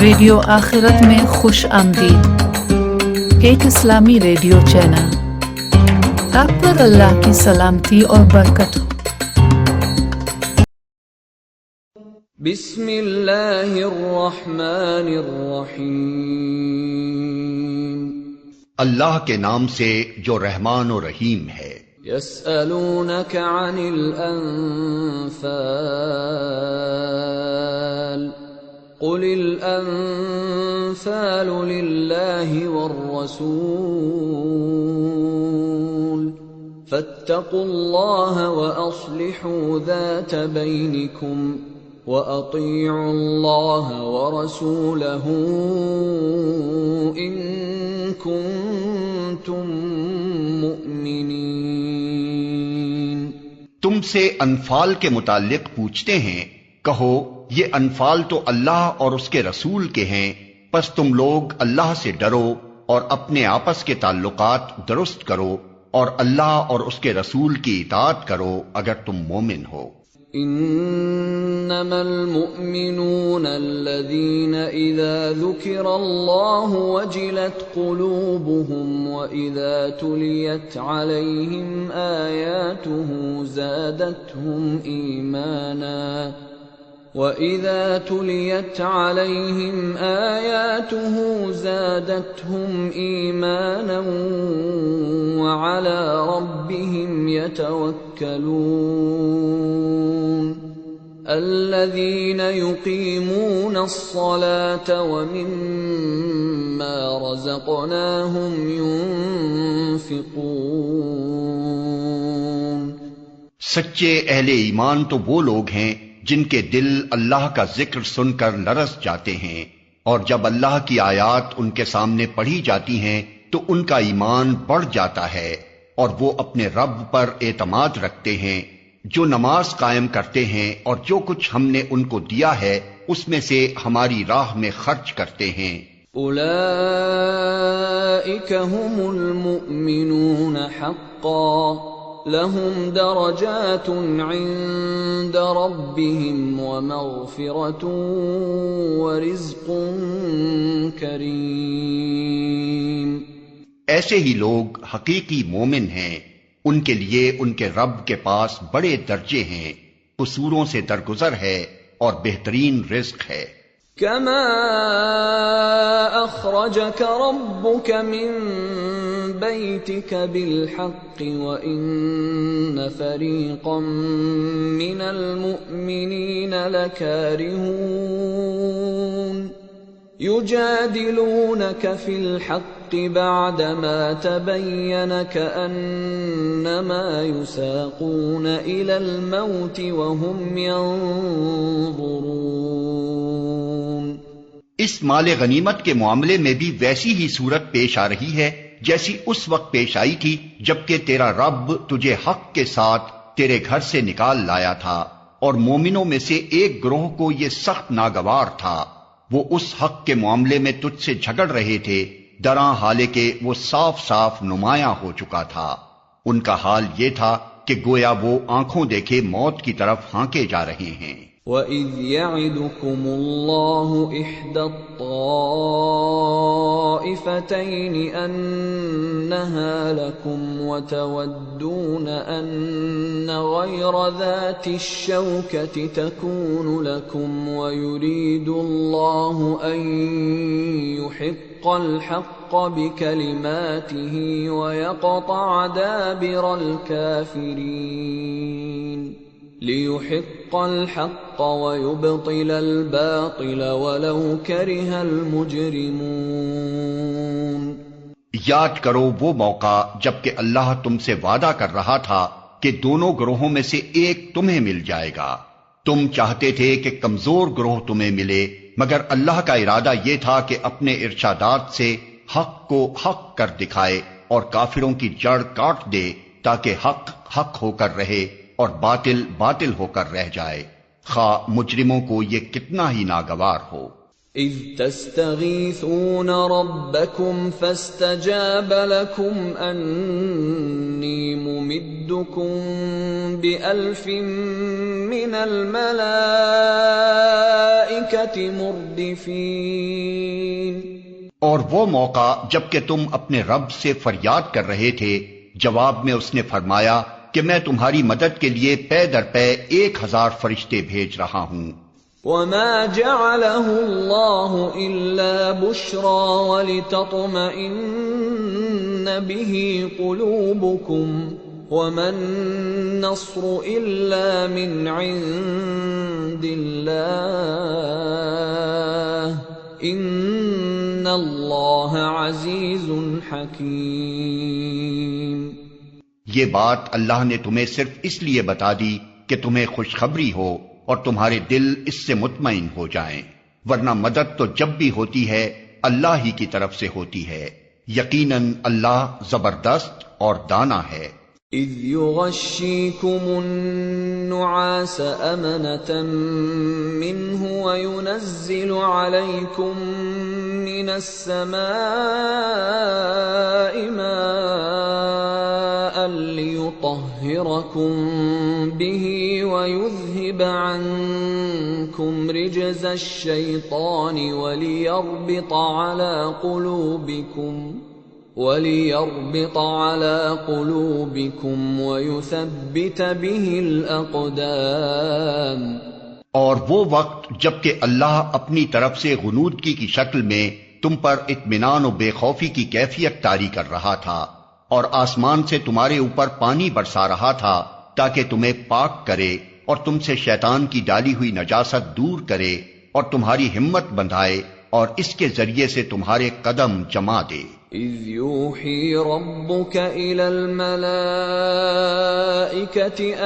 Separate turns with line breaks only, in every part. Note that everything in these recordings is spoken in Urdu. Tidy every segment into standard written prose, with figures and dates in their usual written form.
ریڈیو آخرت میں خوش آمدید، ایک اسلامی ریڈیو چینل۔ آپ پر اللہ کی سلامتی اور برکت ہو۔
بسم اللہ الرحمن الرحیم۔
اللہ کے نام سے جو رحمان و رحیم ہے۔
یسألونک عن الانفال قل الانفال للہ والرسول فاتقوا اللہ واصلحوا ذات بینکم وَأَطِيعُوا اللَّهَ وَرَسُولَهُ إِن كُنتُم مُّؤْمِنِينَ۔
تم سے انفال کے متعلق پوچھتے ہیں، کہو یہ انفال تو اللہ اور اس کے رسول کے ہیں، پس تم لوگ اللہ سے ڈرو اور اپنے آپس کے تعلقات درست کرو اور اللہ اور اس کے رسول کی اطاعت کرو اگر تم مومن ہو۔
انما المؤمنون الذين اذا ذكر الله وجلت قلوبهم واذا تليت عليهم اياته زادتهم ايمانا وَإِذَا تُلِيَتْ عَلَيْهِمْ آيَاتُهُ زَادَتْهُمْ إِيمَانًا وَعَلَى رَبِّهِمْ يَتَوَكَّلُونَ الَّذِينَ يُقِيمُونَ الصَّلَاةَ وَمِمَّا رَزَقْنَاهُمْ يُنْفِقُونَ۔
سچے اہل ایمان تو وہ لوگ ہیں جن کے دل اللہ کا ذکر سن کر لرز جاتے ہیں، اور جب اللہ کی آیات ان کے سامنے پڑھی جاتی ہیں تو ان کا ایمان بڑھ جاتا ہے، اور وہ اپنے رب پر اعتماد رکھتے ہیں، جو نماز قائم کرتے ہیں اور جو کچھ ہم نے ان کو دیا ہے اس میں سے ہماری راہ میں خرچ کرتے ہیں۔
اولئک هم المؤمنون حقا لهم درجات عند ربهم ومغفرة ورزق کریم۔
ایسے ہی لوگ حقیقی مومن ہیں، ان کے لیے ان کے رب کے پاس بڑے درجے ہیں، قصوروں سے درگزر ہے اور بہترین رزق ہے۔
كما أخرجك ربك من بيتك بالحق وإن فريقا من المؤمنين لكارهون يجادلونك في الحق بعدما تبين كأنما يساقون إلى الموت وهم ينظرون۔
اس مال غنیمت کے معاملے میں بھی ویسی ہی صورت پیش آ رہی ہے جیسی اس وقت پیش آئی تھی جبکہ تیرا رب تجھے حق کے ساتھ تیرے گھر سے نکال لایا تھا، اور مومنوں میں سے ایک گروہ کو یہ سخت ناگوار تھا، وہ اس حق کے معاملے میں تجھ سے جھگڑ رہے تھے دراں حالانکہ وہ صاف صاف نمایاں ہو چکا تھا۔ ان کا حال یہ تھا کہ گویا وہ آنکھوں دیکھے موت کی طرف ہانکے جا رہے ہیں۔
وَإِذْ يَعِدُكُمُ اللَّهُ إِحْدَى الطَّائِفَتَيْنِ أَنَّهَا لَكُمْ وَتَوَدُّونَ أَنَّ غَيْرَ ذَاتِ الشَّوْكَةِ تَكُونُ لَكُمْ وَيُرِيدُ اللَّهُ أَن يُحِقَّ الْحَقَّ بِكَلِمَاتِهِ وَيَقْطَعَ دَابِرَ الْكَافِرِينَ لِيُحِقَّ الْحَقَّ وَيُبْطِلَ الْبَاطِلَ وَلَوْ كَرِهَ الْمُجْرِمُونَ۔
یاد کرو وہ موقع جبکہ اللہ تم سے وعدہ کر رہا تھا کہ دونوں گروہوں میں سے ایک تمہیں مل جائے گا، تم چاہتے تھے کہ کمزور گروہ تمہیں ملے، مگر اللہ کا ارادہ یہ تھا کہ اپنے ارشادات سے حق کو حق کر دکھائے اور کافروں کی جڑ کاٹ دے تاکہ حق حق ہو کر رہے اور باطل باطل ہو کر رہ جائے، خواہ مجرموں کو یہ کتنا ہی ناگوار ہو۔
إذ تستغيثون ربكم فاستجاب لكم أني ممدكم بألف من الملائكة مردفين.
اور وہ موقع جب کہ تم اپنے رب سے فریاد کر رہے تھے، جواب میں اس نے فرمایا کہ میں تمہاری مدد کے لیے پے در پے 1000 فرشتے بھیج رہا ہوں.
وما جعله الله إلا بشرى ولتطمئن به قلوبكم وما النصر إلا من عند الله إن الله عزيز حكيم.
یہ بات اللہ نے تمہیں صرف اس لیے بتا دی کہ تمہیں خوشخبری ہو اور تمہارے دل اس سے مطمئن ہو جائیں، ورنہ مدد تو جب بھی ہوتی ہے اللہ ہی کی طرف سے ہوتی ہے، یقیناً اللہ زبردست اور دانا ہے.
اذ يغشيكم النعاس أمنة منه وينزل عليكم من السماء ماء ليطهركم به ويذهب عنكم رجز الشيطان وليربط على قلوبكم ويثبت به الأقدام.
اور وہ وقت جب کہ اللہ اپنی طرف سے غنودگی کی شکل میں تم پر اطمینان و بے خوفی کی کیفیت طاری کر رہا تھا، اور آسمان سے تمہارے اوپر پانی برسا رہا تھا تاکہ تمہیں پاک کرے اور تم سے شیطان کی ڈالی ہوئی نجاست دور کرے اور تمہاری ہمت بندھائے اور اس کے ذریعے سے تمہارے قدم جما دے.
اذ يوحي ربك الى الملائكة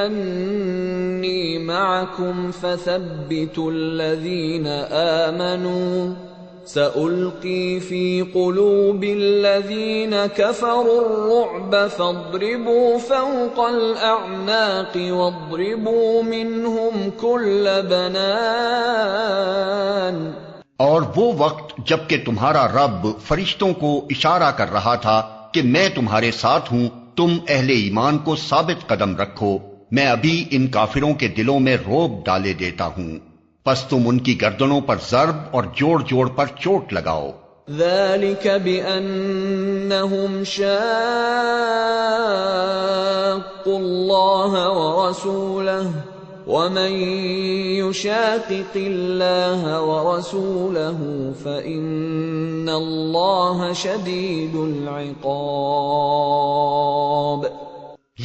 اني معكم فثبتوا الذين آمنوا سألقي في قلوب الذين كفروا الرعب فاضربوا فوق الأعناق واضربوا منهم كل بنان.
اور وہ وقت جب کہ تمہارا رب فرشتوں کو اشارہ کر رہا تھا کہ میں تمہارے ساتھ ہوں، تم اہل ایمان کو ثابت قدم رکھو، میں ابھی ان کافروں کے دلوں میں رعب ڈالے دیتا ہوں، پس تم ان کی گردنوں پر ضرب اور جوڑ جوڑ پر چوٹ لگاؤ.
ذلك بأنهم شاقوا الله ورسوله ومن يشاقق الله ورسوله فإن الله شديد العقاب.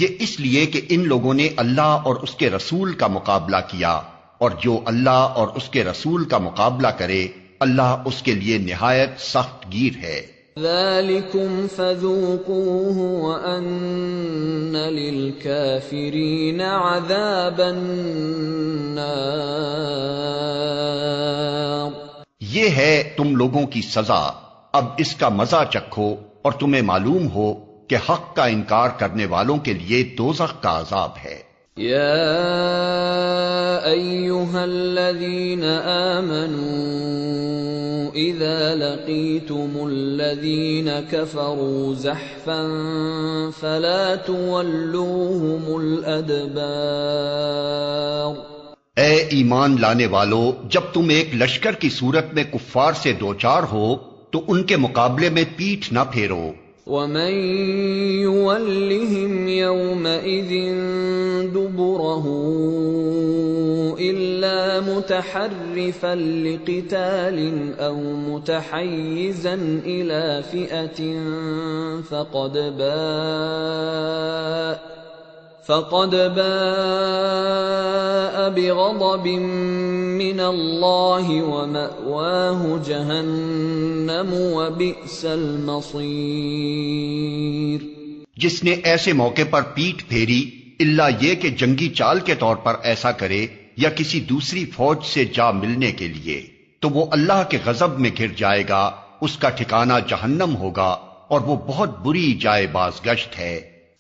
یہ اس لیے کہ ان لوگوں نے اللہ اور اس کے رسول کا مقابلہ کیا، اور جو اللہ اور اس کے رسول کا مقابلہ کرے اللہ اس کے لیے نہایت سخت گیر ہے.
ذلكم فذوقوه وأن للكافرين عذاب النار.
یہ ہے تم لوگوں کی سزا، اب اس کا مزہ چکھو اور تمہیں معلوم ہو کہ حق کا انکار کرنے والوں کے لیے دوزخ کا عذاب ہے.
يا أيها الذين آمنوا إذا لقيتم الذين كفروا زحفا فلا تولوهم الأدبار.
اے ایمان لانے والو، جب تم ایک لشکر کی صورت میں کفار سے دوچار ہو تو ان کے مقابلے میں پیٹھ نہ پھیرو.
ومن يولهم يومئذ دبره إلا متحرفا لقتال أو متحيزا إلى فئة فقد باء بغضب من الله ومأواه جهنم وبئس المصير.
جس نے ایسے موقع پر پیٹھ پھیری الا یہ کہ جنگی چال کے طور پر ایسا کرے یا کسی دوسری فوج سے جا ملنے کے لیے، تو وہ اللہ کے غضب میں گر جائے گا، اس کا ٹھکانہ جہنم ہوگا اور وہ بہت بری جائے بازگشت ہے.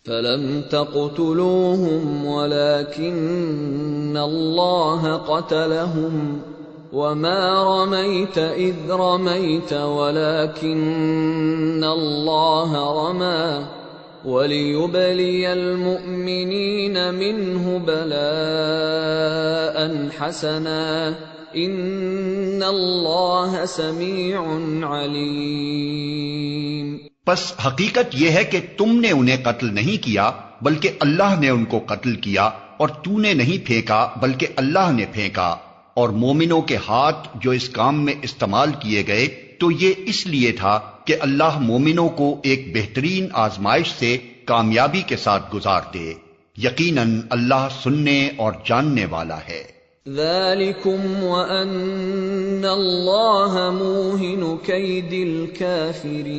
فلم تقتلوهم ولكن الله قتلهم وما رميت إذ رميت ولكن الله رمى وَلِيُبْلِيَ الْمُؤْمِنِينَ مِنْهُ بَلَاءً حَسَنًا إِنَّ اللَّهَ سَمِيعٌ عَلِيمٌ۔
پس حقیقت یہ ہے کہ تم نے انہیں قتل نہیں کیا بلکہ اللہ نے ان کو قتل کیا، اور تو نے نہیں پھینکا بلکہ اللہ نے پھینکا، اور مومنوں کے ہاتھ جو اس کام میں استعمال کیے گئے تو یہ اس لیے تھا کہ اللہ مومنوں کو ایک بہترین آزمائش سے کامیابی کے ساتھ گزار دے۔ یقیناً اللہ سننے اور جاننے والا ہے۔
ذَلِكُمْ وَأَنَّ اللَّهَ مُوهِنُ كَيْدِ الْكَافِرِينَ۔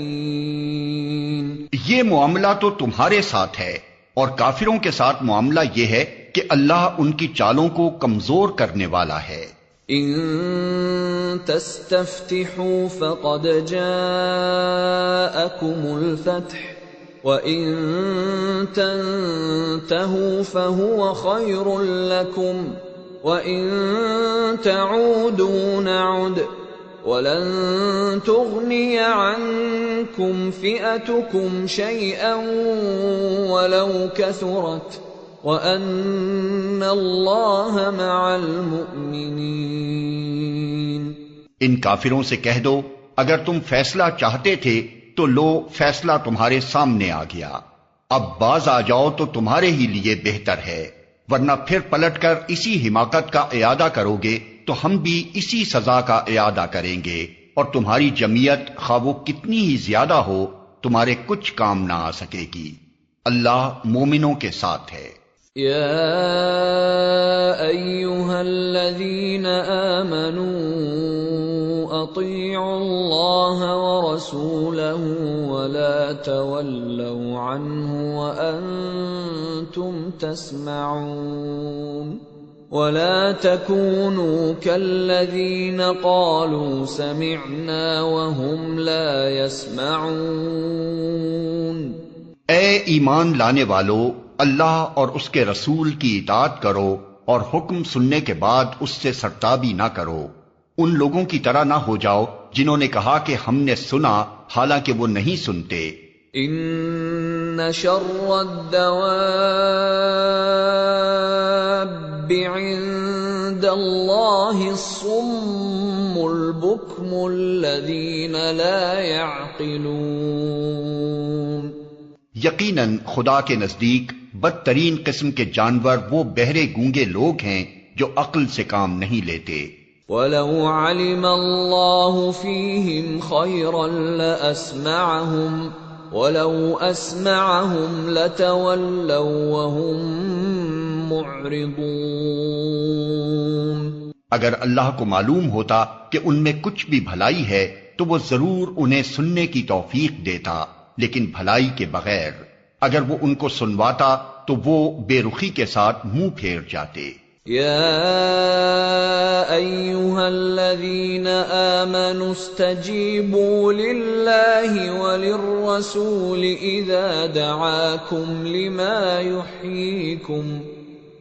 یہ معاملہ تو تمہارے ساتھ ہے، اور کافروں کے ساتھ معاملہ یہ ہے کہ اللہ ان کی چالوں کو کمزور کرنے والا ہے۔
ان تستفتحوا فقد جاءكم الفتح وان تنتهوا فهو خير لكم وان تعودوا نعد ولن تغني عنكم فئتكم شيئا ولو كثرت وَأَنَّ اللَّهَ مَعَ الْمُؤْمِنِينَ۔
ان کافروں سے کہہ دو اگر تم فیصلہ چاہتے تھے تو لو فیصلہ تمہارے سامنے آ گیا، اب باز آ جاؤ تو تمہارے ہی لیے بہتر ہے، ورنہ پھر پلٹ کر اسی حماقت کا اعادہ کرو گے تو ہم بھی اسی سزا کا اعادہ کریں گے، اور تمہاری جمعیت خواہ وہ کتنی ہی زیادہ ہو تمہارے کچھ کام نہ آ سکے گی۔ اللہ مومنوں کے ساتھ ہے۔
يا أيها الذين آمنوا أطيعوا الله ورسوله ولا تولوا عنه وأنتم تسمعون ولا تكونوا كالذين قالوا سمعنا وهم لا يسمعون۔
اے ایمان لانے والو، اللہ اور اس کے رسول کی اطاعت کرو اور حکم سننے کے بعد اس سے سرتابی نہ کرو، ان لوگوں کی طرح نہ ہو جاؤ جنہوں نے کہا کہ ہم نے سنا حالانکہ وہ نہیں سنتے۔
ان شر الدواب عند اللہ الصم البکم الذین لا يعقلون۔
یقیناً خدا کے نزدیک بدترین قسم کے جانور وہ بہرے گونگے لوگ ہیں جو عقل سے کام نہیں لیتے۔
وَلَوْ عَلِمَ اللَّهُ فِيهِمْ خَيْرًا لَأَسْمَعَهُمْ وَلَوْ أَسْمَعَهُمْ لَتَوَلَّوْا وَهُمْ مُعْرِضُونَ۔
اگر اللہ کو معلوم ہوتا کہ ان میں کچھ بھی بھلائی ہے تو وہ ضرور انہیں سننے کی توفیق دیتا، لیکن بھلائی کے بغیر۔ اگر وہ ان کو سنواتا تو وہ بے رخی کے ساتھ منہ پھیر جاتے۔
یا ایھا الذین آمنوا استجیبوا للہ وللرسول اذا دعاکم لما یحییکم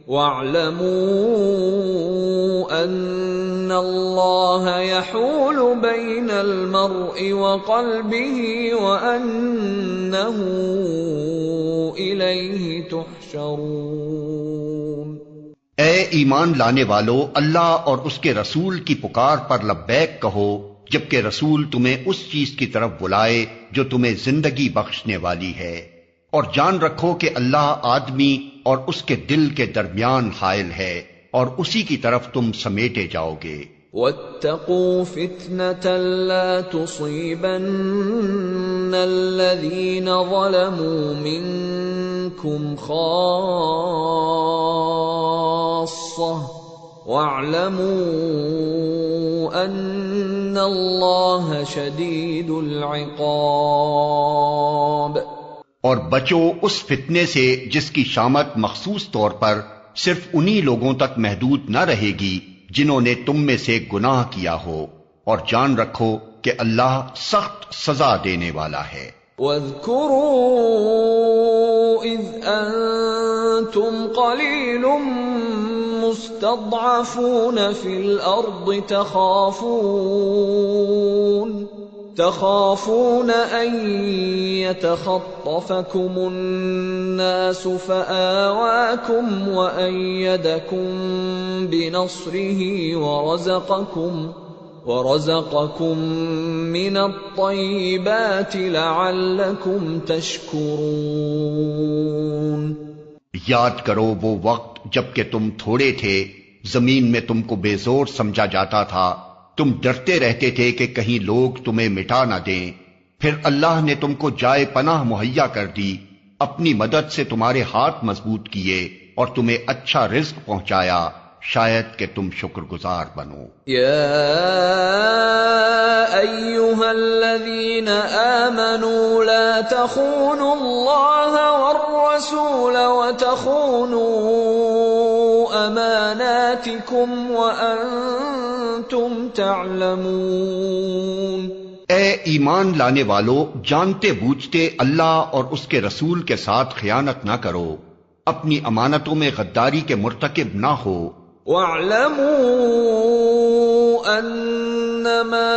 وَاعْلَمُوا أَنَّ اللَّهَ يَحُولُ بَيْنَ الْمَرْءِ وَقَلْبِهِ وَأَنَّهُ إِلَيْهِ تُحْشَرُونَ۔
اے ایمان لانے والو، اللہ اور اس کے رسول کی پکار پر لبیک کہو جبکہ رسول تمہیں اس چیز کی طرف بلائے جو تمہیں زندگی بخشنے والی ہے، اور جان رکھو کہ اللہ آدمی اور اس کے دل کے درمیان حائل ہے، اور اسی کی طرف تم سمیٹے جاؤ گے۔
وَاتَّقُوا فِتْنَةً لَا تُصِيبَنَّ الَّذِينَ ظَلَمُوا مِنكُمْ خَاصَّةً وَاعْلَمُوا أَنَّ اللَّهَ شَدِيدُ الْعِقَابِ۔
اور بچو اس فتنے سے جس کی شامت مخصوص طور پر صرف انہی لوگوں تک محدود نہ رہے گی جنہوں نے تم میں سے گناہ کیا ہو، اور جان رکھو کہ اللہ سخت سزا دینے والا ہے۔
واذكروا إذ أنتم قليل مستضعفون في الأرض تخافون أن يتخطفكم الناس فآواكم وأيدكم بنصره ورزقكم من الطيبات لعلكم تشكرون۔
یاد کرو وہ وقت جب کہ تم تھوڑے تھے، زمین میں تم کو بے زور سمجھا جاتا تھا، تم ڈرتے رہتے تھے کہ کہیں لوگ تمہیں مٹا نہ دیں، پھر اللہ نے تم کو جائے پناہ مہیا کر دی، اپنی مدد سے تمہارے ہاتھ مضبوط کیے اور تمہیں اچھا رزق پہنچایا، شاید کہ تم شکر گزار بنو۔
یا ایھا الذین آمنوا لا تخونوا اللہ والرسول وتخونوا اماناتکم وانتم تعلمون۔
اے ایمان لانے والو، جانتے بوجھتے اللہ اور اس کے رسول کے ساتھ خیانت نہ کرو، اپنی امانتوں میں غداری کے مرتکب نہ ہو۔
وَاعْلَمُوا أَنَّمَا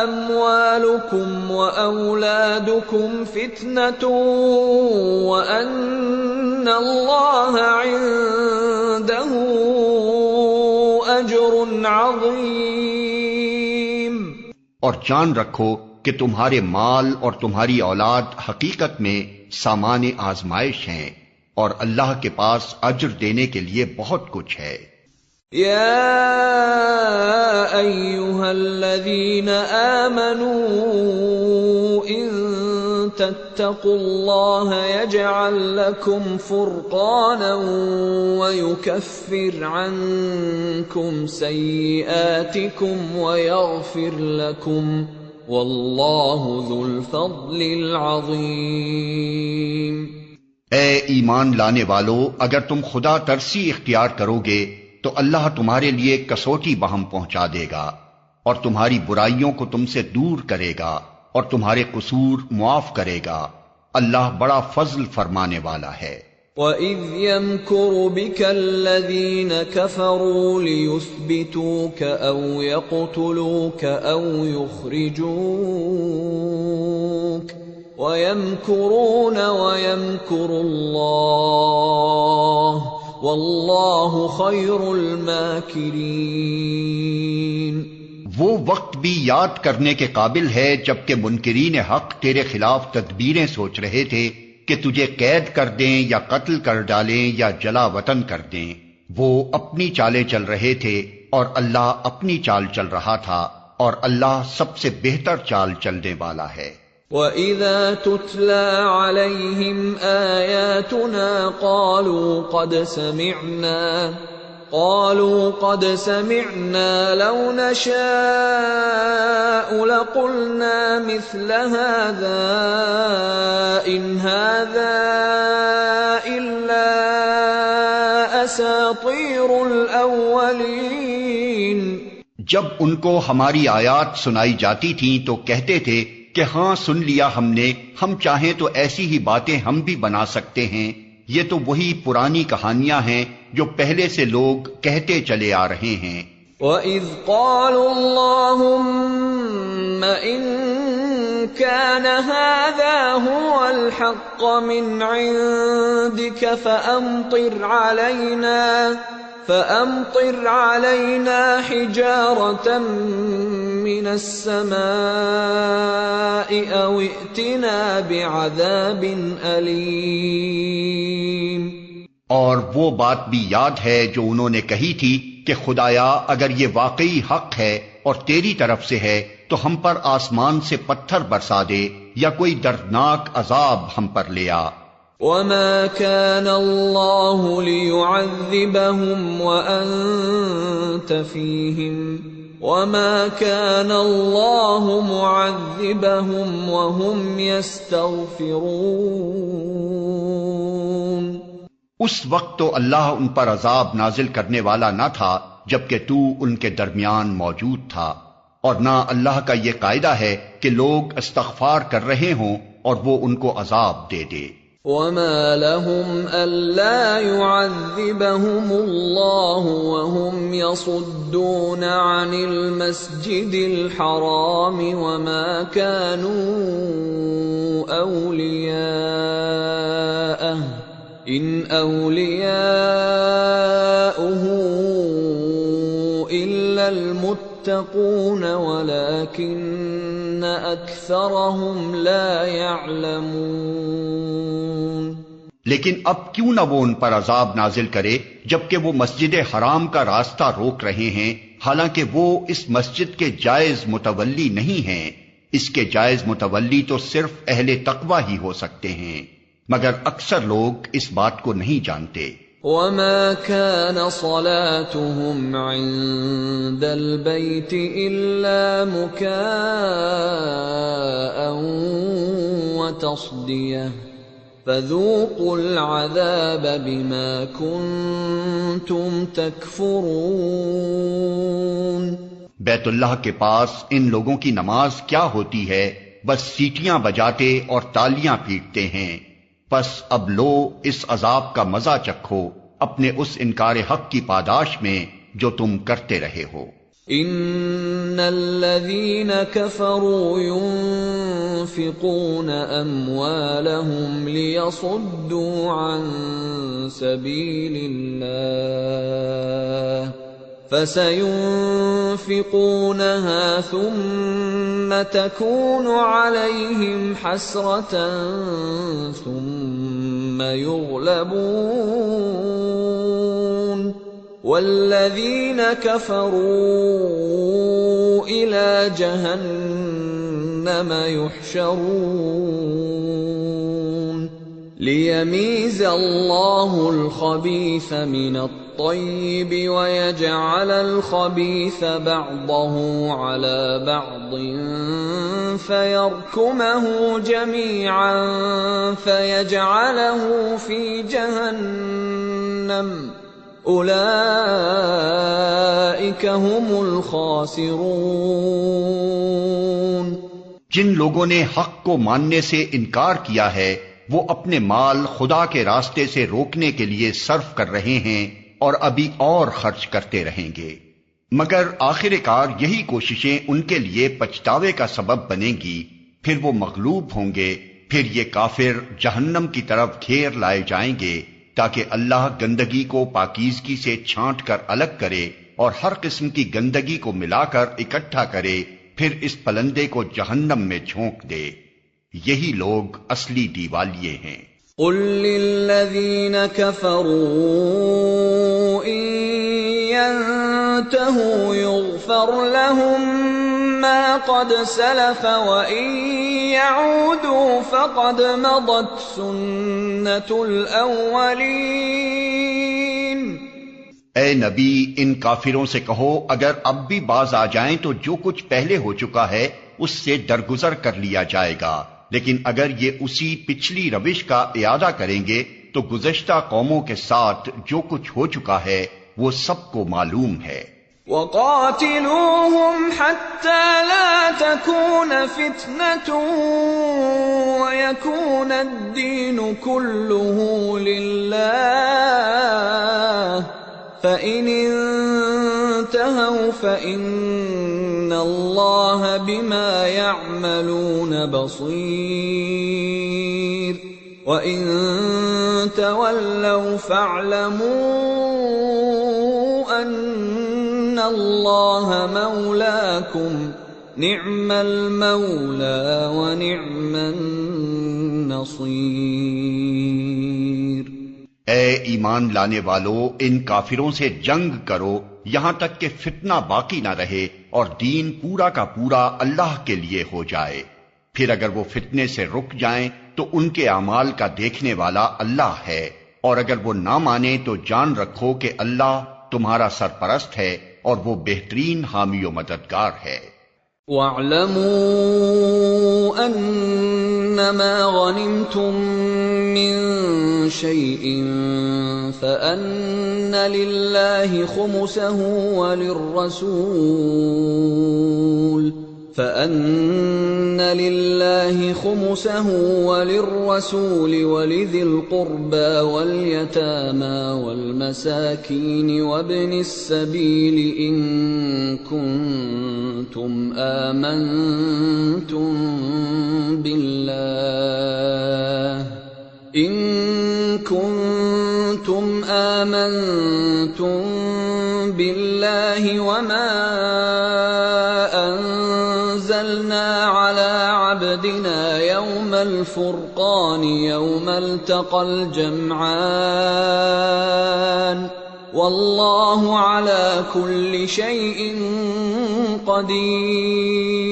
أَمْوَالُكُمْ وَأَوْلَادُكُمْ فِتْنَةٌ وَأَنَّ اللَّهَ عِندَهُ أَجْرٌ عَظِيمٌ۔
اور جان رکھو کہ تمہارے مال اور تمہاری اولاد حقیقت میں سامان آزمائش ہیں، اور اللہ کے پاس اجر دینے کے لیے بہت کچھ ہے۔
یا ایھا الذین آمنوا ان تتقوا اللہ یجعل لکم فرقانا ویکفر عنکم سیئاتکم ویغفر لکم واللہ ذو الفضل العظیم۔
اے ایمان لانے والو، اگر تم خدا ترسی اختیار کرو گے تو اللہ تمہارے لیے کسوٹی بہم پہنچا دے گا اور تمہاری برائیوں کو تم سے دور کرے گا اور تمہارے قصور معاف کرے گا، اللہ بڑا فضل فرمانے والا ہے۔
وَإِذْ يَمْكُرُ بِكَ الَّذِينَ كَفَرُوا لِيُثْبِتُوكَ أَوْ يَقْتُلُوكَ أَوْ يُخْرِجُوكَ وَيَمْكُرُونَ وَيَمْكُرُ اللَّهُ وَاللَّهُ خَيْرُ الْمَاكِرِينَ۔
وہ وقت بھی یاد کرنے کے قابل ہے جبکہ منکرین حق تیرے خلاف تدبیریں سوچ رہے تھے کہ تجھے قید کر دیں یا قتل کر ڈالیں یا جلا وطن کر دیں، وہ اپنی چالیں چل رہے تھے اور اللہ اپنی چال چل رہا تھا، اور اللہ سب سے بہتر چال چلنے والا ہے۔
وَإِذَا تُتْلَى عَلَيْهِمْ آيَاتُنَا قالوا قد سمعنا لو نشاء لقلنا مثل هذا إن هذا إلا أساطير الأولين۔
جب ان کو ہماری آیات سنائی جاتی تھیں تو کہتے تھے کہ ہاں سن لیا ہم نے، ہم چاہیں تو ایسی ہی باتیں ہم بھی بنا سکتے ہیں، یہ تو وہی پرانی کہانیاں ہیں جو پہلے سے لوگ کہتے چلے آ رہے ہیں۔
وَإِذْ قَالُوا اللَّهُمَّ إِن كَانَ هَذَا هُوَ الْحَقَّ مِنْ عِندِكَ فَأَمْطِرْ عَلَيْنَا حِجَارَةً مِّنَ السَّمَاءِ أَوْ ائْتِنَا بِعَذَابٍ أَلِيمٍ۔
اور وہ بات بھی یاد ہے جو انہوں نے کہی تھی کہ خدایا اگر یہ واقعی حق ہے اور تیری طرف سے ہے تو ہم پر آسمان سے پتھر برسا دے یا کوئی دردناک عذاب ہم پر لے آ۔
وَمَا كَانَ اللَّهُ لِيُعَذِّبَهُمْ وَأَنْتَ فِيهِمْ وَمَا كَانَ اللَّهُ مُعَذِّبَهُمْ وَهُمْ يَسْتَغْفِرُونَ۔
اس وقت تو اللہ ان پر عذاب نازل کرنے والا نہ تھا جبکہ تو ان کے درمیان موجود تھا، اور نہ اللہ کا یہ قاعدہ ہے کہ لوگ استغفار کر رہے ہوں اور وہ ان کو عذاب دے دے۔
وَمَا لَهُمْ أَلَّا يُعَذِّبَهُمُ اللَّهُ وَهُمْ يَصُدُّونَ عَنِ الْمَسْجِدِ الْحَرَامِ وَمَا كَانُوا أَوْلِيَاءَهُ إِنْ أَوْلِيَاؤُهُ إِلَّا الْمُتَّقُونَ وَلَكِنَّ أَكْثَرَهُمْ لَا يَعْلَمُونَ۔
لیکن اب کیوں نہ وہ ان پر عذاب نازل کرے جبکہ وہ مسجد حرام کا راستہ روک رہے ہیں، حالانکہ وہ اس مسجد کے جائز متولی نہیں ہیں۔ اس کے جائز متولی تو صرف اہل تقوی ہی ہو سکتے ہیں، مگر اکثر لوگ اس بات کو نہیں جانتے۔
وَمَا كَانَ صَلَاتُهُمْ عِندَ الْبَيْتِ إِلَّا مُكَاءً وَتَصْدِيَةً فَذُوقُوا الْعَذَابَ بِمَا كُنتُمْ تَكْفُرُونَ۔
بیت اللہ کے پاس ان لوگوں کی نماز کیا ہوتی ہے؟ بس سیٹیاں بجاتے اور تالیاں پیٹتے ہیں۔ پس اب لو اس عذاب کا مزہ چکھو اپنے اس انکار حق کی پاداش میں جو تم کرتے رہے ہو۔
ان الذين كفروا ينفقون اموالهم ليصدوا عن سبيل الله فسينفقونها ثم تكون عليهم حسرة ثم يغلبون والذين كفروا إلى جهنم يحشرون ليميز الله الخبيث من الطيب ويجعل الخبيث بعضه على بعض فيركمه جميعا فيجعله في جهنم اولئک هم الخاسرون۔
جن لوگوں نے حق کو ماننے سے انکار کیا ہے وہ اپنے مال خدا کے راستے سے روکنے کے لیے صرف کر رہے ہیں اور ابھی اور خرچ کرتے رہیں گے، مگر آخر کار یہی کوششیں ان کے لیے پچھتاوے کا سبب بنیں گی، پھر وہ مغلوب ہوں گے، پھر یہ کافر جہنم کی طرف گھیر لائے جائیں گے تاکہ اللہ گندگی کو پاکیزگی سے چھانٹ کر الگ کرے اور ہر قسم کی گندگی کو ملا کر اکٹھا کرے، پھر اس پلندے کو جہنم میں جھونک دے۔ یہی لوگ اصلی دیوالیے ہیں۔
قل للذین کفروا ان ينتهوا یغفر لهم ما قد سلف وان يعودوا فقد مضت سنة الاولین۔
اے نبی ان کافروں سے کہو اگر اب بھی باز آ جائیں تو جو کچھ پہلے ہو چکا ہے اس سے درگزر کر لیا جائے گا، لیکن اگر یہ اسی پچھلی روش کا اعادہ کریں گے تو گزشتہ قوموں کے ساتھ جو کچھ ہو چکا ہے وہ سب کو معلوم ہے۔
وَقَاتِلُوهُمْ حَتَّى لَا تَكُونَ فِتْنَةٌ وَيَكُونَ الدِّينُ كُلُّهُ لِلَّهِ فَإِنِ انتهوا فَإِنَّ اللَّهَ بِمَا يَعْمَلُونَ بَصِيرٌ وَإِن تَوَلَّوْا فَاعْلَمُوا أَنَّ اللَّهَ مَوْلَاكُمْ نِعْمَ الْمَوْلَى وَنِعْمَ النَّصِيرُ۔
اے ایمان لانے والو ان کافروں سے جنگ کرو یہاں تک کہ فتنہ باقی نہ رہے اور دین پورا کا پورا اللہ کے لیے ہو جائے، پھر اگر وہ فتنے سے رک جائیں تو ان کے اعمال کا دیکھنے والا اللہ ہے، اور اگر وہ نہ مانیں تو جان رکھو کہ اللہ تمہارا سرپرست ہے اور وہ بہترین حامی و مددگار ہے۔
وَاعْلَمُوا أَنَّمَا غَنِمْتُم مِّن شَيْءٍ فَأَنَّ لِلَّهِ خُمُسَهُ وَلِلرَّسُولِ فأن لله خمسه وللرسول ولذي القربى واليتامى والمساكين وابن السبيل إن كنتم آمنتم بالله وما أنزلنا على عبدنا يوم الفرقان يوم التقى الجمعان والله على كل شيء قدیر۔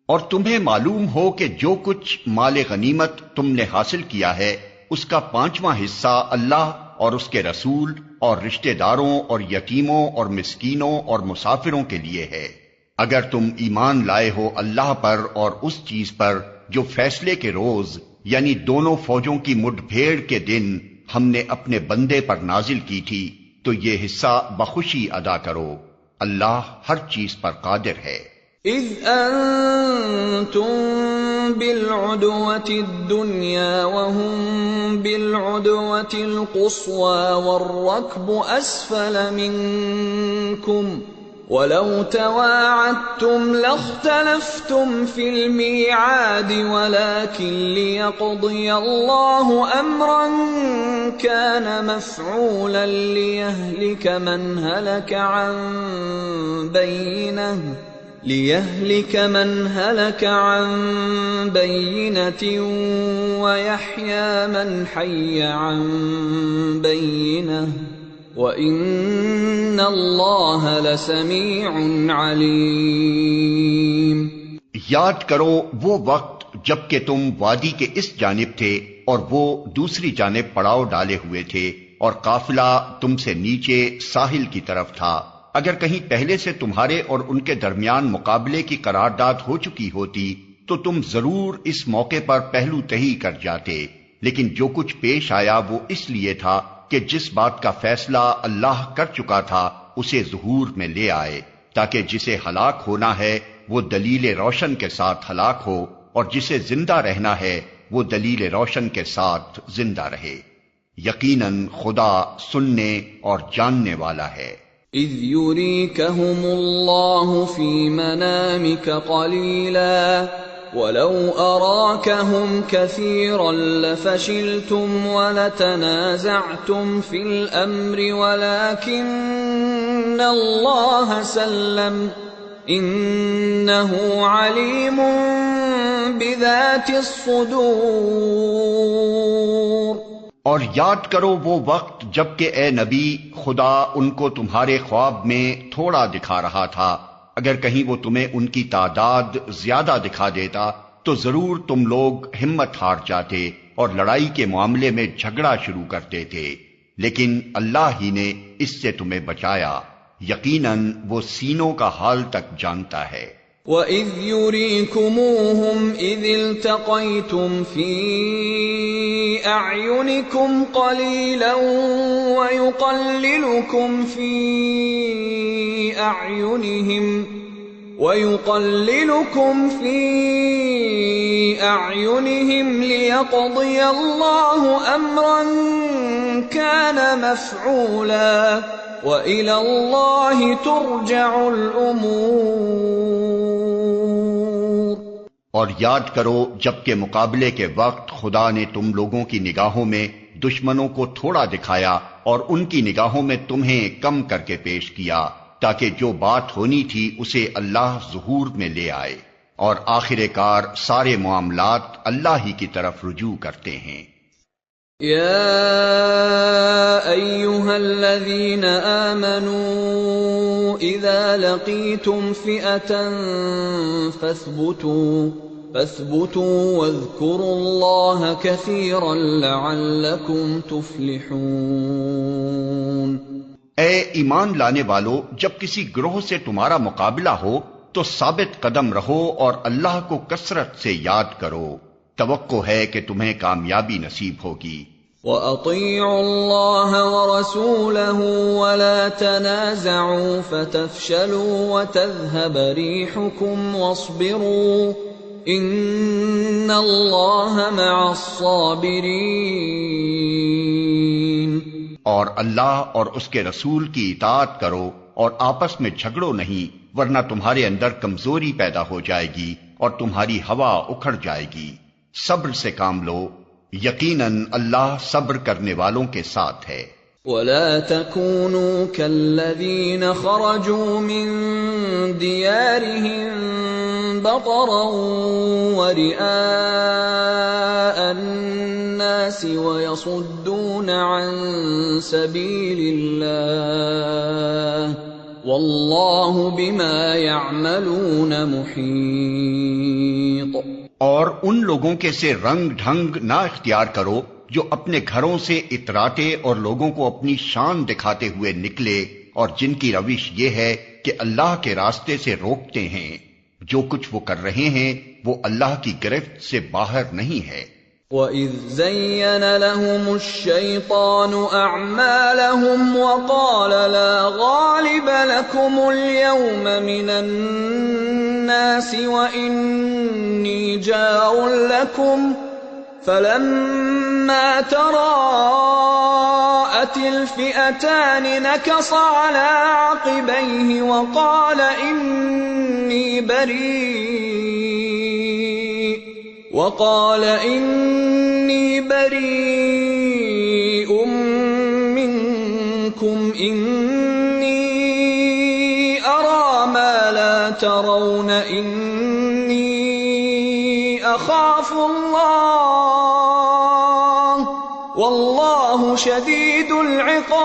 اور تمہیں معلوم ہو کہ جو کچھ مال غنیمت تم نے حاصل کیا ہے اس کا 5واں حصہ اللہ اور اس کے رسول اور رشتہ داروں اور یتیموں اور مسکینوں اور مسافروں کے لیے ہے، اگر تم ایمان لائے ہو اللہ پر اور اس چیز پر جو فیصلے کے روز یعنی دونوں فوجوں کی مٹ بھیڑ کے دن ہم نے اپنے بندے پر نازل کی تھی، تو یہ حصہ بخوشی ادا کرو، اللہ ہر چیز پر قادر ہے۔
اذ انتم بالعدوة الدنيا وهم بالعدوة القصوى والركب اسفل منكم ولو تواعدتم لاختلفتم في الميعاد ولكن ليقضي الله امرا كان مفعولا ليهلك من هلك عن بينة ويحيى من حي عن بينة وَإِنَّ اللَّهَ لَسَمِيعٌ عَلِيمٌ۔
یاد کرو وہ وقت جب کہ تم وادی کے اس جانب تھے اور وہ دوسری جانب پڑاؤ ڈالے ہوئے تھے اور قافلہ تم سے نیچے ساحل کی طرف تھا، اگر کہیں پہلے سے تمہارے اور ان کے درمیان مقابلے کی قرارداد ہو چکی ہوتی تو تم ضرور اس موقع پر پہلو تہی کر جاتے، لیکن جو کچھ پیش آیا وہ اس لیے تھا کہ جس بات کا فیصلہ اللہ کر چکا تھا اسے ظہور میں لے آئے، تاکہ جسے ہلاک ہونا ہے وہ دلیل روشن کے ساتھ ہلاک ہو اور جسے زندہ رہنا ہے وہ دلیل روشن کے ساتھ زندہ رہے۔ یقیناً خدا سننے اور جاننے والا ہے۔
اذ يريكهم الله في منامك قليلا ولو أراكهم كثيرا لفشلتم ولتنازعتم في الأمر ولكن الله سلم إنه عليم بذات الصدور۔
اور یاد کرو وہ وقت جب کہ اے نبی خدا ان کو تمہارے خواب میں تھوڑا دکھا رہا تھا، اگر کہیں وہ تمہیں ان کی تعداد زیادہ دکھا دیتا تو ضرور تم لوگ ہمت ہار جاتے اور لڑائی کے معاملے میں جھگڑا شروع کرتے تھے، لیکن اللہ ہی نے اس سے تمہیں بچایا، یقیناً وہ سینوں کا حال تک جانتا ہے۔
وَإِذْ يُرِيكُمُوهُمْ إِذِ الْتَقَيْتُمْ فِي أَعْيُنِكُمْ قَلِيلًا وَيُقَلِّلُكُمْ فِي أَعْيُنِهِمْ لِيَقْضِيَ اللَّهُ أَمْرًا كَانَ مَفْعُولًا وَإِلَى اللَّهِ تُرْجَعُ الْأُمُورُ۔
اور یاد کرو جب کہ مقابلے کے وقت خدا نے تم لوگوں کی نگاہوں میں دشمنوں کو تھوڑا دکھایا اور ان کی نگاہوں میں تمہیں کم کر کے پیش کیا، تاکہ جو بات ہونی تھی اسے اللہ ظہور میں لے آئے، اور آخر کار سارے معاملات اللہ ہی کی طرف رجوع کرتے ہیں۔
یا ایھا الذین آمنوا اذا لقیتم فئة فاثبتوا واذکروا اللہ کثیرا لعلکم تفلحون۔
اے ایمان لانے والو، جب کسی گروہ سے تمہارا مقابلہ ہو تو ثابت قدم رہو اور اللہ کو کثرت سے یاد کرو، توقع ہے کہ تمہیں کامیابی نصیب ہوگی۔
وَأَطِيعُوا اللَّهَ وَرَسُولَهُ وَلَا تَنَازَعُوا فَتَفْشَلُوا وَتَذْهَبَ رِيحُكُمْ وَاصْبِرُوا إِنَّ اللَّهَ مَعَ الصَّابِرِينَ۔
اور اللہ اور اس کے رسول کی اطاعت کرو اور آپس میں جھگڑو نہیں، ورنہ تمہارے اندر کمزوری پیدا ہو جائے گی اور تمہاری ہوا اکھڑ جائے گی۔ صبر سے کام لو، یقیناً اللہ صبر کرنے والوں کے ساتھ ہے۔
وَلَا تَكُونُوا كَالَّذِينَ خَرَجُوا مِن دِيَارِهِم بَطَرًا وَرِئَاءَ النَّاسِ وَيَصُدُّونَ عَن سَبِيلِ اللَّهِ وَاللَّهُ بِمَا يَعْمَلُونَ مُحِيطٌ۔
اور ان لوگوں کے سے رنگ ڈھنگ نہ اختیار کرو جو اپنے گھروں سے اتراتے اور لوگوں کو اپنی شان دکھاتے ہوئے نکلے، اور جن کی روش یہ ہے کہ اللہ کے راستے سے روکتے ہیں۔ جو کچھ وہ کر رہے ہیں وہ اللہ کی گرفت سے باہر نہیں ہے۔
وَإِذْ زَيَّنَ لَهُمُ الشَّيْطَانُ أَعْمَالَهُمْ وَقَالَ لَا غَالِبَ لَكُمُ الْيَوْمَ مِنَ النَّاسِ وَإِنِّي جَارٌ لَكُمْ فَلَمَّا تَرَاءَتِ الْفِئَتَانِ نَكَصَ عَلَى عَقِبَيْهِ وَقَالَ إِنِّي بَرِيءٌ مِّنكُمْ إِنِّي أَرَى مَا لَا تَرَوْنَ إِنِّي أَخَافُ اللَّهَ وَاللَّهُ شَدِيدُ الْعِقَابِ۔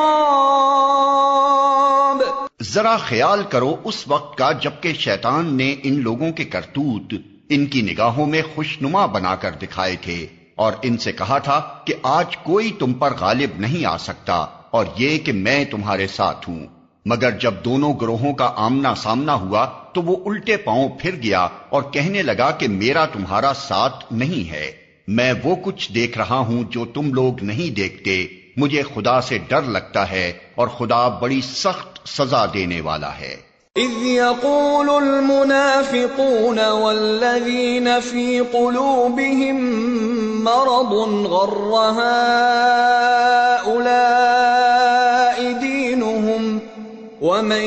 ذرا خیال کرو اس وقت کا جبکہ شیطان نے ان لوگوں کے کرتوت ان کی نگاہوں میں خوشنما بنا کر دکھائے تھے، اور ان سے کہا تھا کہ آج کوئی تم پر غالب نہیں آ سکتا، اور یہ کہ میں تمہارے ساتھ ہوں۔ مگر جب دونوں گروہوں کا آمنا سامنا ہوا تو وہ الٹے پاؤں پھر گیا اور کہنے لگا کہ میرا تمہارا ساتھ نہیں ہے، میں وہ کچھ دیکھ رہا ہوں جو تم لوگ نہیں دیکھتے، مجھے خدا سے ڈر لگتا ہے اور خدا بڑی سخت سزا دینے والا ہے۔
اذ يقول المنافقون والذين في قلوبهم مرض غر هؤلاء دينهم ومن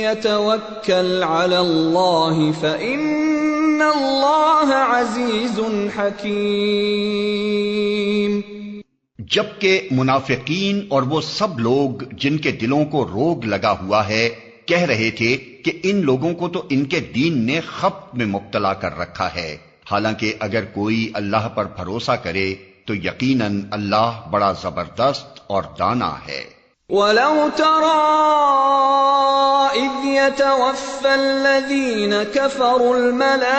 يتوكل على الله فإن الله عزيز حكيم۔
جبکہ منافقین اور وہ سب لوگ جن کے دلوں کو روگ لگا ہوا ہے کہہ رہے تھے کہ ان لوگوں کو تو ان کے دین نے خبط میں مبتلا کر رکھا ہے، حالانکہ اگر کوئی اللہ پر بھروسہ کرے تو یقیناً اللہ بڑا زبردست اور دانا ہے۔
وَلَوْ تَرَىٰ إِذْ يَتَوَفَّى الَّذِينَ كَفَرُوا الْمَلَائِكَةُ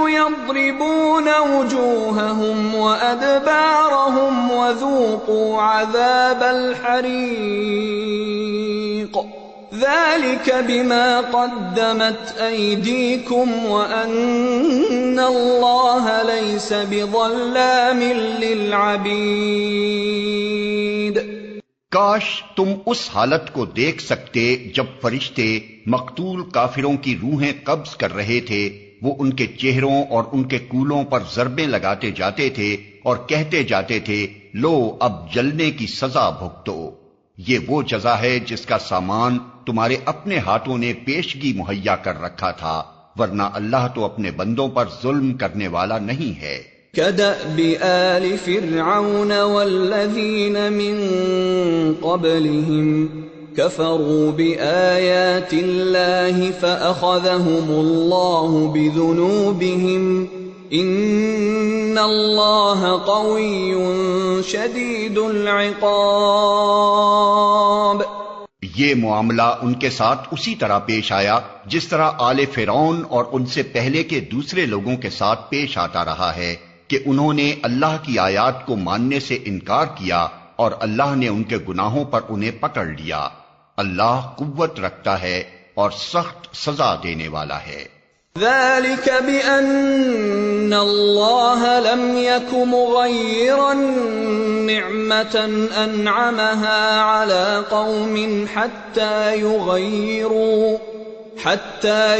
يَضْرِبُونَ وُجُوهَهُمْ وَأَدْبَارَهُمْ وَذُوقُوا عَذَابَ الْحَرِيقِ ذَلِكَ بِمَا قَدَّمَتْ أَيْدِيكُمْ وَأَنَّ اللَّهَ لَيْسَ بِظَلَّامٍ لِّلْعَبِيدِ۔
کاش تم اس حالت کو دیکھ سکتے جب فرشتے مقتول کافروں کی روحیں قبض کر رہے تھے، وہ ان کے چہروں اور ان کے کولوں پر ضربیں لگاتے جاتے تھے اور کہتے جاتے تھے لو اب جلنے کی سزا بھگتو۔ یہ وہ جزا ہے جس کا سامان تمہارے اپنے ہاتھوں نے پیشگی مہیا کر رکھا تھا، ورنہ اللہ تو اپنے بندوں پر ظلم کرنے والا نہیں ہے۔
كَدَأْبِ آلِ فِرْعَوْنَ وَالَّذِينَ مِن قَبْلِهِمْ كَفَرُوا بِآيَاتِ اللَّهِ فَأَخَذَهُمُ اللَّهُ بِذُنُوبِهِمْ إِنَّ اللَّهَ قَوِيٌّ شَدِيدُ الْعِقَابِ۔
یہ معاملہ ان کے ساتھ اسی طرح پیش آیا جس طرح آل فرعون اور ان سے پہلے کے دوسرے لوگوں کے ساتھ پیش آتا رہا ہے کہ انہوں نے اللہ کی آیات کو ماننے سے انکار کیا اور اللہ نے ان کے گناہوں پر انہیں پکڑ لیا۔ اللہ قوت رکھتا ہے اور سخت سزا دینے والا ہے۔
ذلك بأن الله لم يك مغيرا نعمة أنعمها على قوم حتى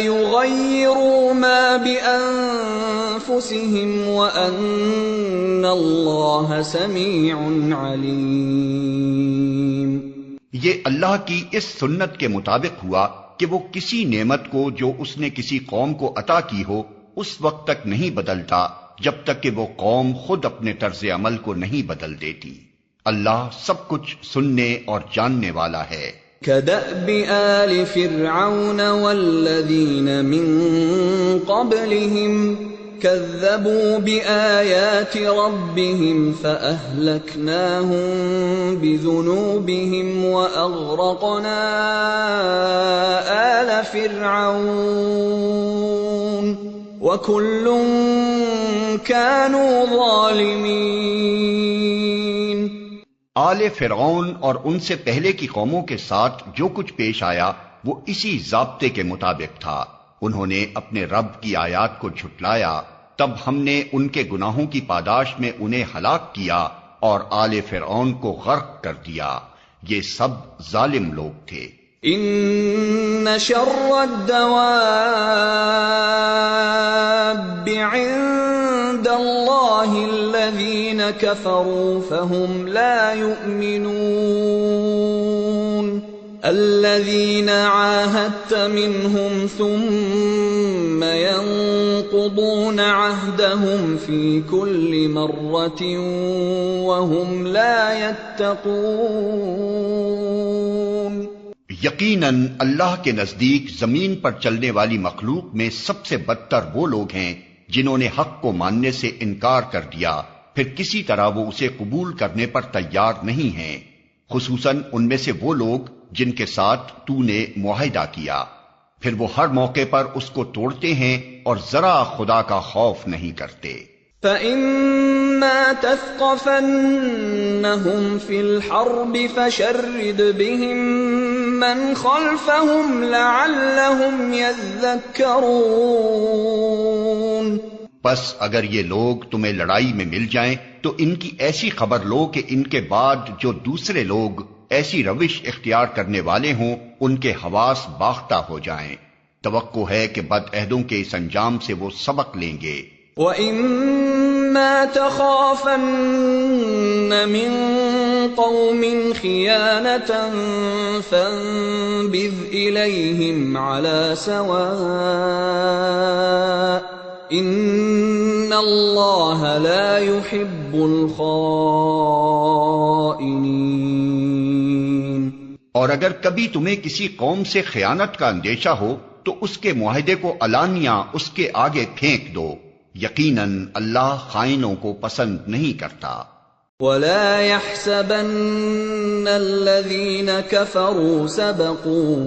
يغيروا ما بأنفسهم وأن الله سميع عليم.
یہ اللہ کی اس سنت کے مطابق ہوا کہ وہ کسی نعمت کو جو اس نے کسی قوم کو عطا کی ہو اس وقت تک نہیں بدلتا جب تک کہ وہ قوم خود اپنے طرز عمل کو نہیں بدل دیتی. اللہ سب کچھ سننے اور جاننے والا ہے.
كدأب آل فرعون والذين من قبلهم كذبوا بآيات ربهم فأهلكناهم بذنوبهم وأغرقنا آل فرعون وكل كانوا ظالمين.
آل فرعون اور ان سے پہلے کی قوموں کے ساتھ جو کچھ پیش آیا وہ اسی ضابطے کے مطابق تھا. انہوں نے اپنے رب کی آیات کو جھٹلایا، تب ہم نے ان کے گناہوں کی پاداش میں انہیں ہلاک کیا اور آل فرعون کو غرق کر دیا. یہ سب ظالم لوگ تھے.
ان شر الدواب عند اللہ الذین کفروا فهم لا يؤمنون. الذين عاهدت منهم ثم ينقضون عهدهم في كل مرة وهم لا يتقون.
یقیناً اللہ کے نزدیک زمین پر چلنے والی مخلوق میں سب سے بدتر وہ لوگ ہیں جنہوں نے حق کو ماننے سے انکار کر دیا پھر کسی طرح وہ اسے قبول کرنے پر تیار نہیں ہیں، خصوصاً ان میں سے وہ لوگ جن کے ساتھ تو نے معاہدہ کیا، پھر وہ ہر موقع پر اس کو توڑتے ہیں اور ذرا خدا کا خوف نہیں کرتے.
فَإِمَّا تَثْقَفَنَّهُمْ فِي الْحَرْبِ فَشَرِّدْ بِهِمْ مَنْ خَلْفَهُمْ لَعَلَّهُمْ يَذَّكَّرُونَ.
بس اگر یہ لوگ تمہیں لڑائی میں مل جائیں تو ان کی ایسی خبر لو کہ ان کے بعد جو دوسرے لوگ ایسی روش اختیار کرنے والے ہوں ان کے حواس باختہ ہو جائیں. توقع ہے کہ بد عہدوں کے اس انجام سے وہ سبق لیں گے.
وَإِمَّا تَخَافَنَّ مِن قَوْمٍ خِيَانَةً فَانبِذْ إِلَيْهِمْ عَلَى سَوَاءٍ إِنَّ اللَّهَ لَا يُحِبُّ الْخَائِنِينَ.
اور اگر کبھی تمہیں کسی قوم سے خیانت کا اندیشہ ہو تو اس کے معاہدے کو علانیہ اس کے آگے پھینک دو. یقیناً اللہ خائنوں کو پسند نہیں کرتا.
وَلَا يَحْسَبَنَّ الَّذِينَ كَفَرُوا سَبَقُوا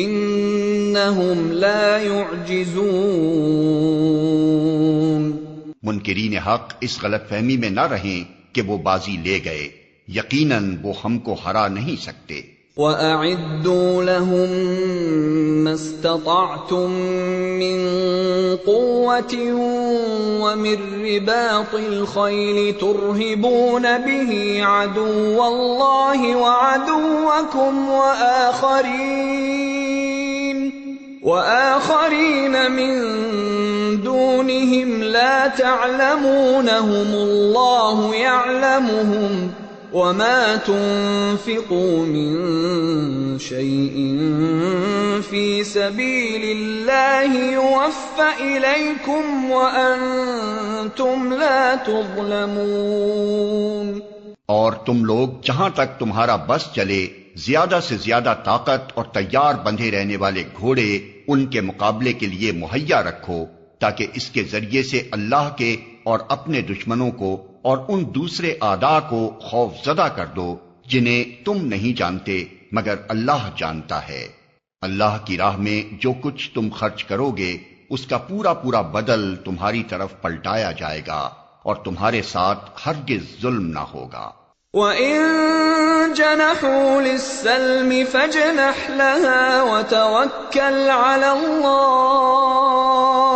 إِنَّهُمْ لَا يُعْجِزُونَ.
منکرین حق اس غلط فہمی میں نہ رہیں کہ وہ بازی لے گئے، یقیناً وہ ہم کو ہرا نہیں سکتے.
وَأَعِدُّوا لَهُم مَّا اسْتَطَعْتُم مِّن قُوَّةٍ وَمِن رِّبَاطِ الْخَيْلِ تُرْهِبُونَ بِهِ عَدُوَّ اللَّهِ وَعَدُوَّكُمْ وَآخَرِينَ مِن دُونِهِمْ لَا تَعْلَمُونَهُمُ اللَّهُ يَعْلَمُهُمْ وَمَا تُنفِقُوا مِن شَيْءٍ فِي سَبِيلِ اللَّهِ يُوَفَّ إِلَيْكُمْ وَأَنتُمْ لَا تُظْلَمُونَ.
اور تم لوگ جہاں تک تمہارا بس چلے زیادہ سے زیادہ طاقت اور تیار بندھے رہنے والے گھوڑے ان کے مقابلے کے لیے مہیا رکھو تاکہ اس کے ذریعے سے اللہ کے اور اپنے دشمنوں کو اور ان دوسرے اعداء کو خوف زدہ کر دو جنہیں تم نہیں جانتے مگر اللہ جانتا ہے. اللہ کی راہ میں جو کچھ تم خرچ کرو گے اس کا پورا پورا بدل تمہاری طرف پلٹایا جائے گا اور تمہارے ساتھ ہرگز ظلم نہ ہوگا.
وَإِن جَنَحُوا لِلسَّلْمِ فَاجْنَحْ لَهَا وَتَوَكَّلْ عَلَى اللَّهِ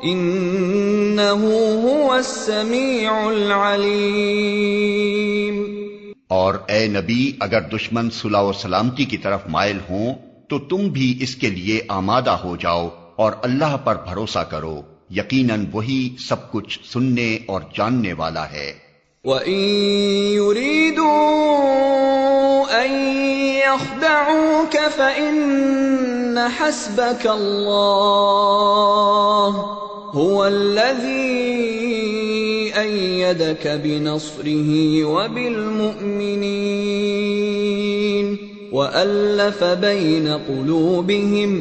إنه هو السميع العليم۔
اور اے نبی اگر دشمن صلح و سلامتی کی طرف مائل ہوں تو تم بھی اس کے لیے آمادہ ہو جاؤ اور اللہ پر بھروسہ کرو، یقیناً وہی سب کچھ سننے اور جاننے والا ہے۔
وَإِن يُرِيدُوا أَن يَخْدَعُوكَ فَإِنَّ حَسْبَكَ اللَّهُ هُوَ الَّذِي أَيَّدَكَ بِنَصْرِهِ وَبِالْمُؤْمِنِينَ وَأَلَّفَ بَيْنَ قُلُوبِهِمْ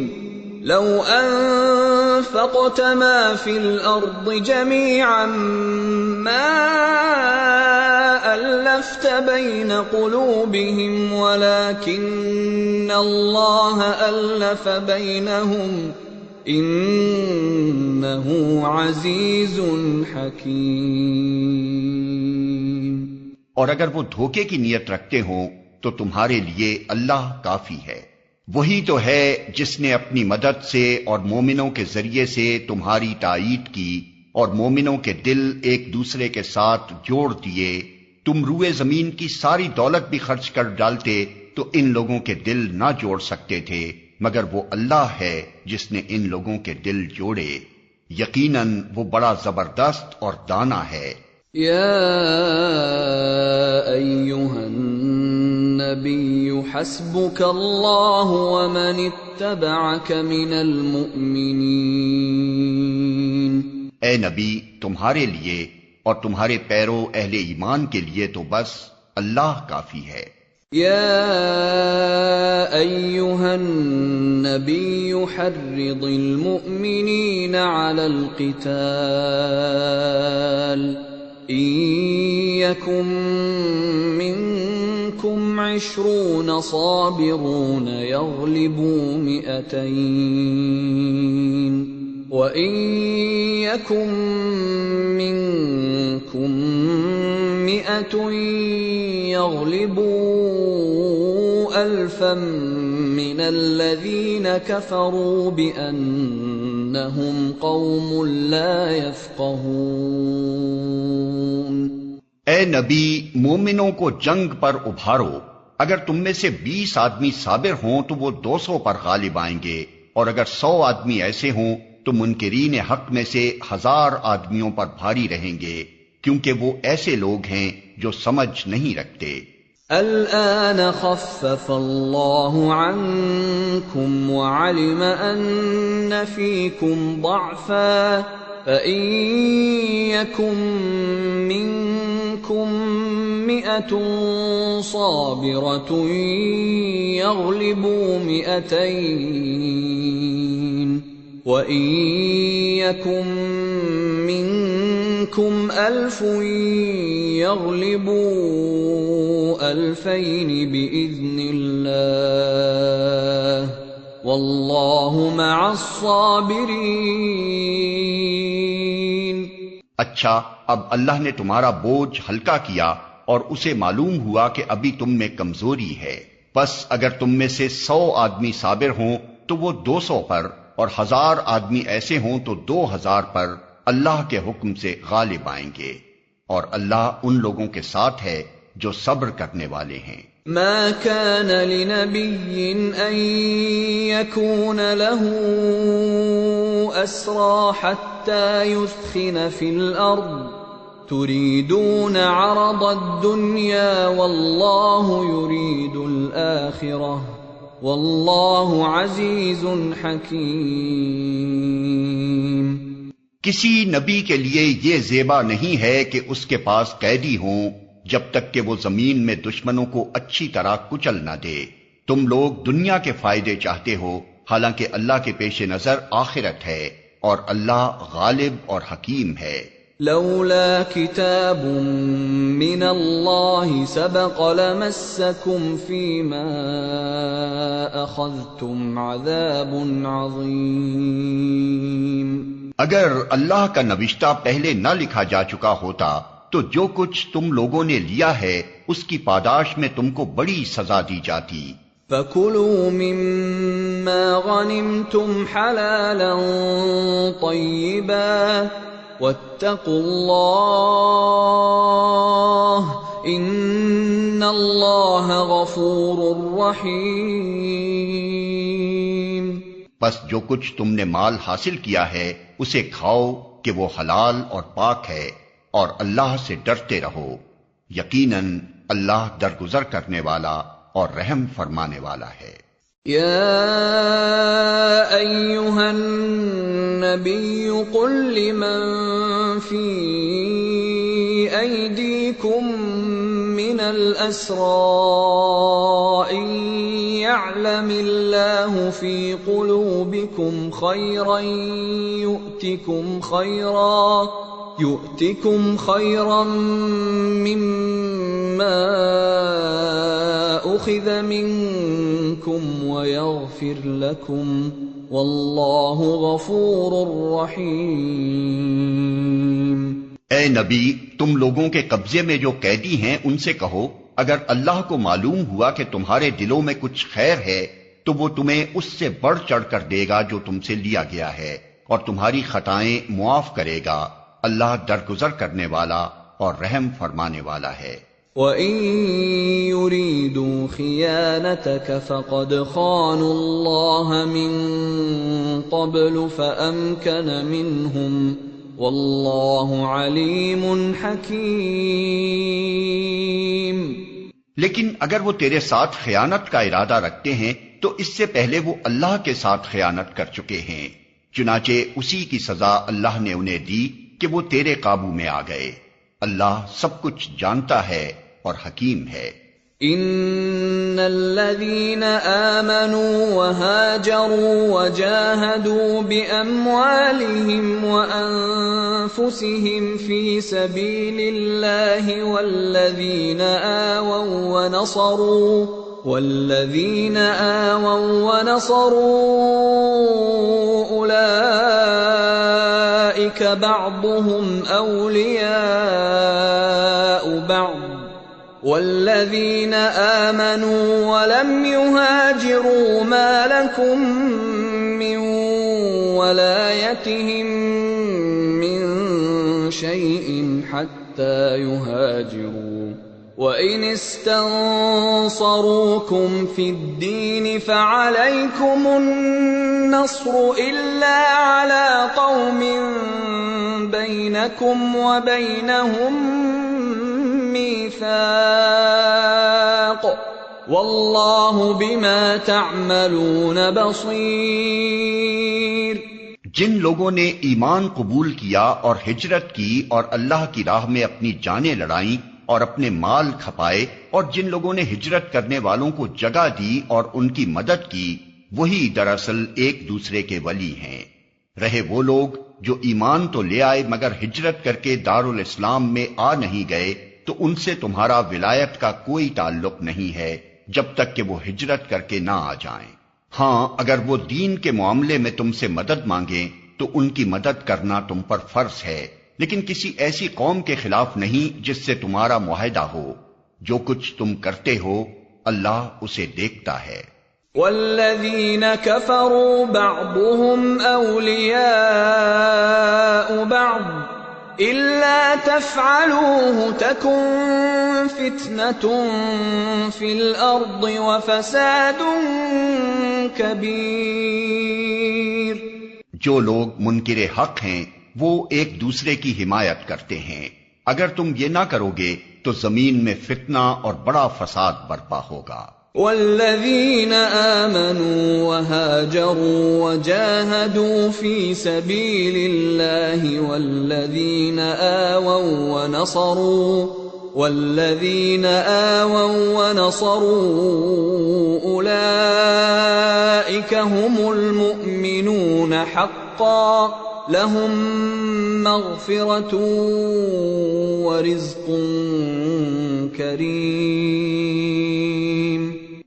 لو أنفقت ما في الأرض جميعا ما ألفت بين قلوبهم ولكن الله ألف بينهم إنه عزيز حكيم۔
اور اگر وہ دھوکے کی نیت رکھتے ہوں تو تمہارے لیے اللہ کافی ہے، وہی تو ہے جس نے اپنی مدد سے اور مومنوں کے ذریعے سے تمہاری تائید کی اور مومنوں کے دل ایک دوسرے کے ساتھ جوڑ دیے۔ تم روئے زمین کی ساری دولت بھی خرچ کر ڈالتے تو ان لوگوں کے دل نہ جوڑ سکتے تھے، مگر وہ اللہ ہے جس نے ان لوگوں کے دل جوڑے، یقیناً وہ بڑا زبردست اور دانا ہے۔
یا ایھا النبی حسبک اللہ ومن اتبعک من المؤمنین۔
اے نبی تمہارے لیے اور تمہارے پیرو اہل ایمان کے لیے تو بس اللہ کافی ہے۔
یا ایھا النبی حرض المؤمنین علی القتال إن يكن منكم 20 صابرون يغلبوا 200 وإن يكن منكم 100 يغلبوا 1000 من الذين كفروا بأنهم قوم لا يفقهون۔
اے نبی مومنوں کو جنگ پر ابھارو، اگر تم میں سے 20 آدمی صابر ہوں تو وہ 200 پر غالب آئیں گے، اور اگر 100 آدمی ایسے ہوں تو منکرین حق میں سے 1000 آدمیوں پر بھاری رہیں گے، کیونکہ وہ ایسے لوگ ہیں جو سمجھ نہیں رکھتے۔
الآن خفف اللہ عنکم وعلم ان فیکم ضعفا فإن يكن منكم 100 صابرة يغلبوا 200 وإن يكن منكم 1000 يغلبوا 2000 بإذن الله واللہ مع الصابرین۔
اچھا، اب اللہ نے تمہارا بوجھ ہلکا کیا اور اسے معلوم ہوا کہ ابھی تم میں کمزوری ہے، پس اگر تم میں سے 100 آدمی صابر ہوں تو وہ 200 پر، اور 1000 آدمی ایسے ہوں تو 2000 پر اللہ کے حکم سے غالب آئیں گے، اور اللہ ان لوگوں کے ساتھ ہے جو صبر کرنے والے ہیں۔
ما كان لنبي أن يكون له أسرى حتى يثخن في الأرض تريدون عرض الدنيا والله يريد الآخرة والله عزيز حكيم۔
کسی نبی کے لیے یہ زیبا نہیں ہے کہ اس کے پاس قیدی ہوں جب تک کہ وہ زمین میں دشمنوں کو اچھی طرح کچل نہ دے۔ تم لوگ دنیا کے فائدے چاہتے ہو، حالانکہ اللہ کے پیش نظر آخرت ہے، اور اللہ غالب اور حکیم ہے۔
لولا کتاب من اللہ سبق لمسکم فیما اخذتم عذاب عظیم۔
اگر اللہ کا نوشتہ پہلے نہ لکھا جا چکا ہوتا تو جو کچھ تم لوگوں نے لیا ہے اس کی پاداش میں تم کو بڑی سزا دی جاتی۔
فَكُلُوا مِمَّا غَنِمْتُمْ حَلَالًا طَيِّبًا وَاتَّقُوا اللَّهَ إِنَّ اللَّهَ غَفُورٌ رَّحِيمٌ۔
بس جو کچھ تم نے مال حاصل کیا ہے اسے کھاؤ کہ وہ حلال اور پاک ہے، اور اللہ سے ڈرتے رہو، یقیناً اللہ درگزر کرنے والا اور رحم فرمانے والا ہے۔
يا أيها النبي قل لمن في أيديكم من الأسرى إن يعلم الله في قلوبكم خيرا يؤتكم خيرا مما أخذ منكم ويغفر لكم والله غفور رحيم۔
اے نبی، تم لوگوں کے قبضے میں جو قیدی ہیں ان سے کہو، اگر اللہ کو معلوم ہوا کہ تمہارے دلوں میں کچھ خیر ہے تو وہ تمہیں اس سے بڑھ چڑھ کر دے گا جو تم سے لیا گیا ہے، اور تمہاری خطائیں معاف کرے گا، اللہ درگزر کرنے والا اور رحم فرمانے والا ہے۔
وَإِن يُرِيدُوا خِيَانَتَكَ فَقَدْ خَانُوا اللَّهَ مِن قَبْلُ فَأَمْكَنَ مِنْهُمْ وَاللَّهُ عَلِيمٌ حَكِيمٌ۔
لیکن اگر وہ تیرے ساتھ خیانت کا ارادہ رکھتے ہیں تو اس سے پہلے وہ اللہ کے ساتھ خیانت کر چکے ہیں، چنانچہ اسی کی سزا اللہ نے انہیں دی کہ وہ تیرے قابو میں آ گئے۔ اللہ سب کچھ جانتا ہے اور حکیم ہے۔
ان الذين آمنوا وهاجروا وجاهدوا بأموالهم وأنفسهم في سبيل الله والذين آووا ونصروا أولئك بعضهم أولياء بعض والذين آمنوا ولم يهاجروا ما لكم من ولايتهم من شيء حتى يهاجروا وإن استنصروكم في الدين فعليكم النصر إلا على قوم بينكم وبينهم ميثاق واللہ بما تعملون بصیر۔
جن لوگوں نے ایمان قبول کیا اور ہجرت کی اور اللہ کی راہ میں اپنی جانیں لڑائیں اور اپنے مال کھپائے، اور جن لوگوں نے ہجرت کرنے والوں کو جگہ دی اور ان کی مدد کی، وہی دراصل ایک دوسرے کے ولی ہیں۔ رہے وہ لوگ جو ایمان تو لے آئے مگر ہجرت کر کے دارالاسلام میں آ نہیں گئے، تو ان سے تمہارا ولایت کا کوئی تعلق نہیں ہے جب تک کہ وہ ہجرت کر کے نہ آ جائیں۔ ہاں، اگر وہ دین کے معاملے میں تم سے مدد مانگیں تو ان کی مدد کرنا تم پر فرض ہے، لیکن کسی ایسی قوم کے خلاف نہیں جس سے تمہارا معاہدہ ہو۔ جو کچھ تم کرتے ہو اللہ اسے دیکھتا ہے۔
والذین کفروا بعضهم اولیاء بعض إِلَّا تَفْعَلُوهُ تَكُنْ فِتْنَةٌ فِي الْأَرْضِ وَفَسَادٌ كَبِيرٌ۔
جو لوگ منکر حق ہیں وہ ایک دوسرے کی حمایت کرتے ہیں، اگر تم یہ نہ کرو گے تو زمین میں فتنہ اور بڑا فساد برپا ہوگا۔
والذین آمنوا وهاجروا وجاهدوا في سبيل الله والذین آووا ونصروا أولئك هم المؤمنون حقا لهم مغفرة ورزق کریم۔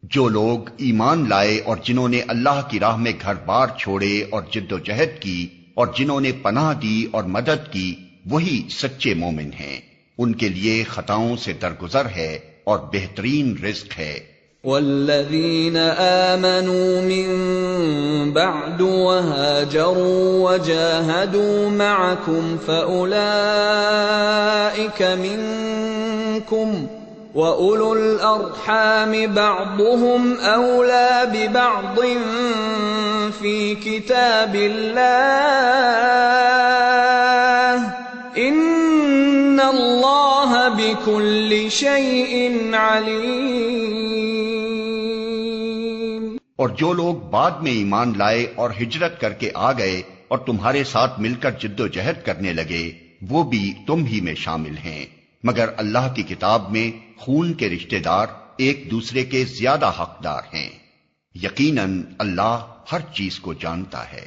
جو لوگ ایمان لائے اور جنہوں نے اللہ کی راہ میں گھر بار چھوڑے اور جد و جہد کی اور جنہوں نے پناہ دی اور مدد کی، وہی سچے مومن ہیں۔ ان کے لیے خطاؤں سے درگزر ہے اور بہترین رزق ہے۔
والذين آمنوا من بعد وهاجروا وجاهدوا معكم فأولئك منكم وأولو الأرحام بعضهم أولى ببعض في كتاب الله إن الله بكل شيء عليم.
اور جو لوگ بعد میں ایمان لائے اور ہجرت کر کے آ گئے اور تمہارے ساتھ مل کر جد و جہد کرنے لگے وہ بھی تم ہی میں شامل ہیں، مگر اللہ کی کتاب میں خون کے رشتہ دار ایک دوسرے کے زیادہ حقدار ہیں. یقیناً اللہ ہر چیز کو جانتا ہے.